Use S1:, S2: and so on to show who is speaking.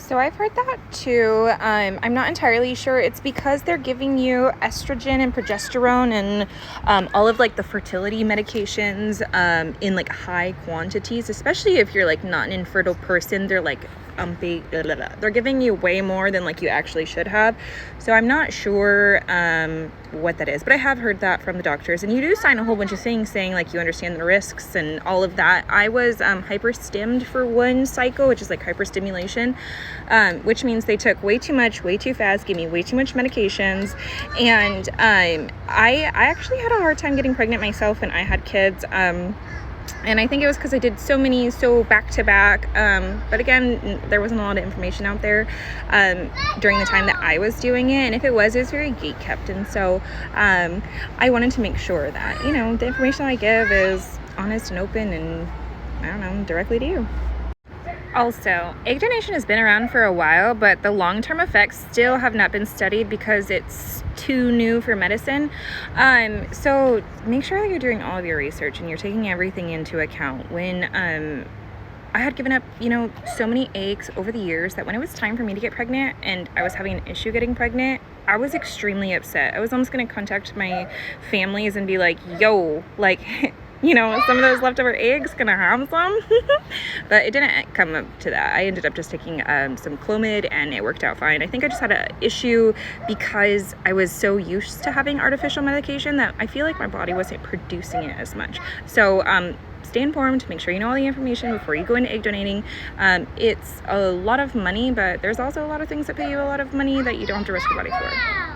S1: So I've heard that too. I'm not entirely sure. It's because they're giving you estrogen and progesterone and all of like the fertility medications in like high quantities, especially if you're like not an infertile person. They're like they're giving you way more than like you actually should have. So I'm not sure what that is, but I have heard that from the doctors. And you do sign a whole bunch of things saying like you understand the risks and all of that. I was hyperstimmed for one cycle, which is like hyperstimulation, which means they took way too much, way too fast, gave me way too much medications. And I actually had a hard time getting pregnant myself when I had kids. And I think it was because I did so back to back. But again, there wasn't a lot of information out there during the time that I was doing it. And if it was very gate kept. And so I wanted to make sure that, you know, the information I give is honest and open and, I don't know, directly to you. Also, egg donation has been around for a while, but the long-term effects still have not been studied because it's too new for medicine. So make sure that you're doing all of your research and you're taking everything into account. When I had given up, you know, so many eggs over the years that when it was time for me to get pregnant and I was having an issue getting pregnant, I was extremely upset. I was almost going to contact my families and be like, yo, like, you know, some of those leftover eggs, gonna have some. But it didn't come up to that. I ended up just taking some Clomid and it worked out fine. I think I just had an issue because I was so used to having artificial medication that I feel like my body wasn't producing it as much. So stay informed, make sure you know all the information before you go into egg donating. It's a lot of money, but there's also a lot of things that pay you a lot of money that you don't have to risk your body for.